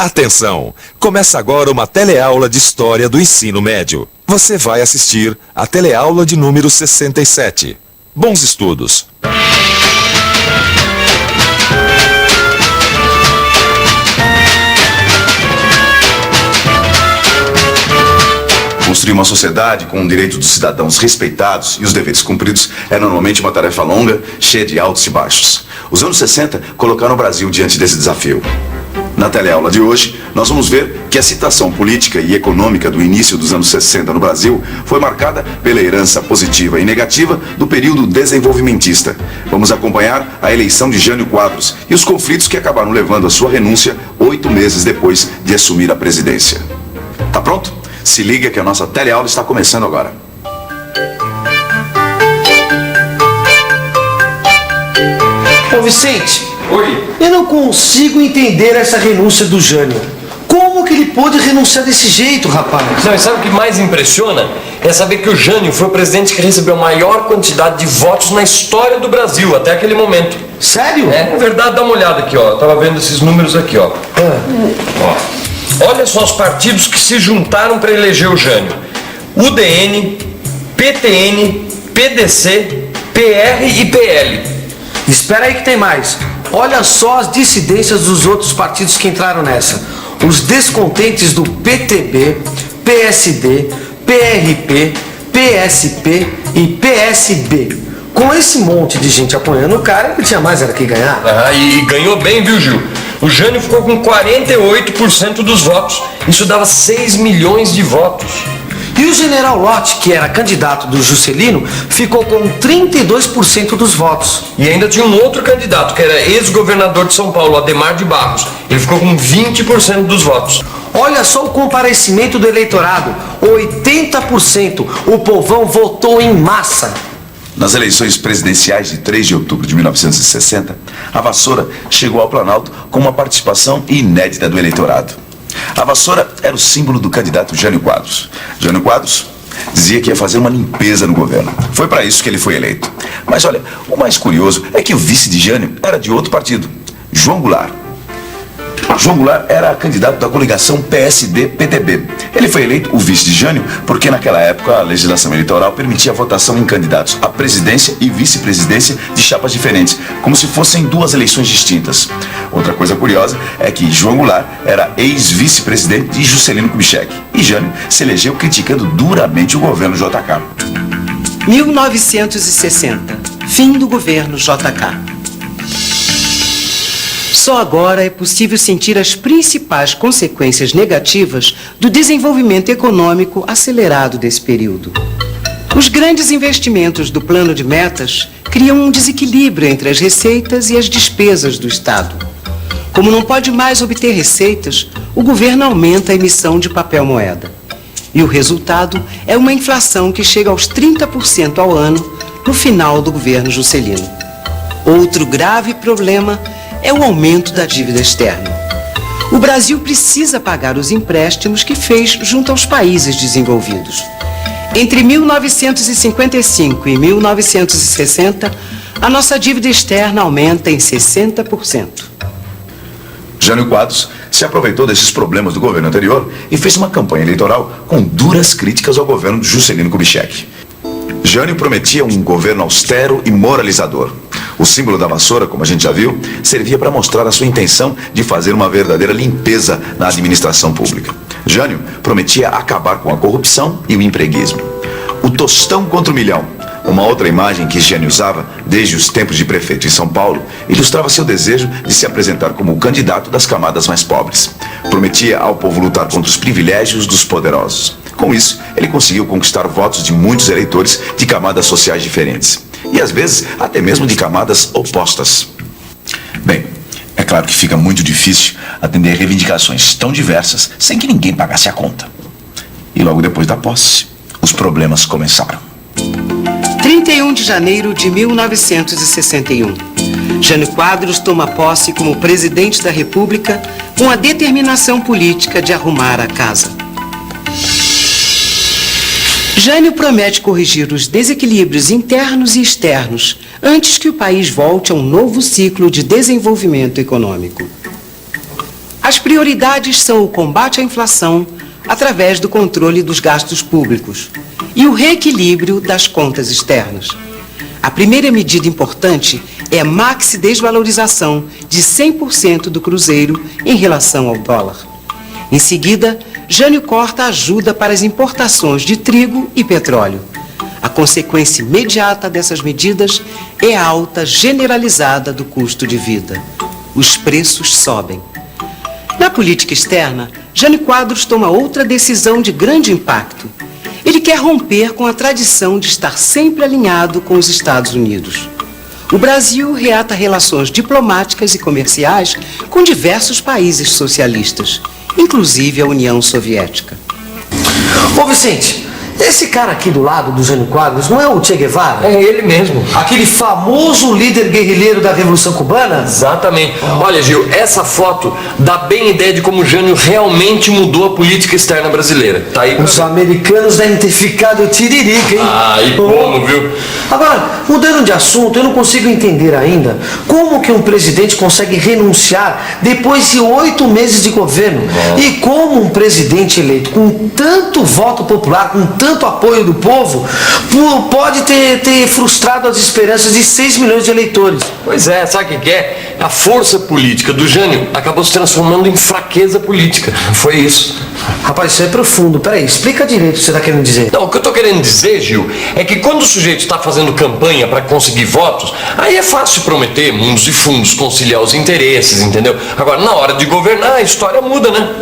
Atenção! Começa agora uma teleaula de História do Ensino Médio. Você vai assistir a teleaula de número 67. Bons estudos! Construir uma sociedade com o direito dos cidadãos respeitados e os deveres cumpridos é normalmente uma tarefa longa, cheia de altos e baixos. Os anos 60 colocaram o Brasil diante desse desafio. Na teleaula de hoje, nós vamos ver que a situação política e econômica do início dos anos 60 no Brasil foi marcada pela herança positiva e negativa do período desenvolvimentista. Vamos acompanhar a eleição de Jânio Quadros e os conflitos que acabaram levando à sua renúncia 8 meses depois de assumir a presidência. Tá pronto? Se liga que a nossa teleaula está começando agora. Ô Vicente, oi. Eu não consigo entender essa renúncia do Jânio. Como que ele pôde renunciar desse jeito, rapaz? Não, e sabe o que mais impressiona? É saber que o Jânio foi o presidente que recebeu a maior quantidade de votos na história do Brasil, até aquele momento. Sério? É verdade, dá uma olhada aqui, ó. Eu tava vendo esses números aqui, ó. Ó. Olha só os partidos que se juntaram para eleger o Jânio. UDN, PTN, PDC, PR e PL. Espera aí que tem mais. Olha só as dissidências dos outros partidos que entraram nessa. Os descontentes do PTB, PSD, PRP, PSP e PSB. Com esse monte de gente apoiando o cara, ele tinha mais era que ganhar. E ganhou bem, viu, Gil? O Jânio ficou com 48% dos votos. Isso dava 6 milhões de votos. E o general Lott, que era candidato do Juscelino, ficou com 32% dos votos. E ainda tinha um outro candidato, que era ex-governador de São Paulo, Adhemar de Barros. Ele ficou com 20% dos votos. Olha só o comparecimento do eleitorado. 80%. O povão votou em massa. Nas eleições presidenciais de 3 de outubro de 1960, a Vassoura chegou ao Planalto com uma participação inédita do eleitorado. A Vassoura era o símbolo do candidato Jânio Quadros. Jânio Quadros dizia que ia fazer uma limpeza no governo. Foi para isso que ele foi eleito. Mas olha, o mais curioso é que o vice de Jânio era de outro partido, João Goulart. João Goulart era candidato da coligação PSD-PTB. Ele foi eleito o vice de Jânio porque naquela época a legislação eleitoral permitia a votação em candidatos à presidência e vice-presidência de chapas diferentes, como se fossem duas eleições distintas. Outra coisa curiosa é que João Goulart era ex-vice-presidente de Juscelino Kubitschek e Jânio se elegeu criticando duramente o governo JK. 1960. Fim do governo JK. Só agora é possível sentir as principais consequências negativas do desenvolvimento econômico acelerado desse período. Os grandes investimentos do plano de metas criam um desequilíbrio entre as receitas e as despesas do Estado. Como não pode mais obter receitas, o governo aumenta a emissão de papel-moeda. E o resultado é uma inflação que chega aos 30% ao ano no final do governo Juscelino. Outro grave problema é o aumento da dívida externa. O Brasil precisa pagar os empréstimos que fez junto aos países desenvolvidos. Entre 1955 e 1960, a nossa dívida externa aumenta em 60%. Jânio Quadros se aproveitou desses problemas do governo anterior e fez uma campanha eleitoral com duras críticas ao governo de Juscelino Kubitschek. Jânio prometia um governo austero e moralizador. O símbolo da vassoura, como a gente já viu, servia para mostrar a sua intenção de fazer uma verdadeira limpeza na administração pública. Jânio prometia acabar com a corrupção e o empreguismo. O tostão contra o milhão, uma outra imagem que Jânio usava desde os tempos de prefeito em São Paulo, ilustrava seu desejo de se apresentar como o candidato das camadas mais pobres. Prometia ao povo lutar contra os privilégios dos poderosos. Com isso, ele conseguiu conquistar votos de muitos eleitores de camadas sociais diferentes. E às vezes até mesmo de camadas opostas. Bem, é claro que fica muito difícil atender reivindicações tão diversas sem que ninguém pagasse a conta. E logo depois da posse, os problemas começaram. 31 de janeiro de 1961. Jânio Quadros toma posse como presidente da República com a determinação política de arrumar a casa. Jânio promete corrigir os desequilíbrios internos e externos antes que o país volte a um novo ciclo de desenvolvimento econômico. As prioridades são o combate à inflação através do controle dos gastos públicos e o reequilíbrio das contas externas. A primeira medida importante é a maxi-desvalorização de 100% do cruzeiro em relação ao dólar. Em seguida, Jânio corta a ajuda para as importações de trigo e petróleo. A consequência imediata dessas medidas é a alta generalizada do custo de vida. Os preços sobem. Na política externa, Jânio Quadros toma outra decisão de grande impacto. Ele quer romper com a tradição de estar sempre alinhado com os Estados Unidos. O Brasil reata relações diplomáticas e comerciais com diversos países socialistas, inclusive a União Soviética. Ô Vicente, esse cara aqui do lado do Jânio Quadros não é o Che Guevara? É ele mesmo. Aquele famoso líder guerrilheiro da Revolução Cubana? Exatamente. Olha, Gil, essa foto dá bem ideia de como o Jânio realmente mudou a política externa brasileira. Tá aí. Os americanos devem ter ficado tiririca, hein? Ah, e como, viu? Agora, mudando de assunto, eu não consigo entender ainda como que um presidente consegue renunciar depois de 8 meses de governo. E como um presidente eleito com tanto voto popular, com tanto apoio do povo, pode ter frustrado as esperanças de 6 milhões de eleitores. Pois é, sabe o que é? A força política do Jânio acabou se transformando em fraqueza política. Foi isso. Rapaz, isso é profundo. Peraí, explica direito o que você está querendo dizer. Não, o que eu estou querendo dizer, Gil, é que quando o sujeito está fazendo campanha para conseguir votos, aí é fácil prometer mundos e fundos, conciliar os interesses, entendeu? Agora, na hora de governar, a história muda, né?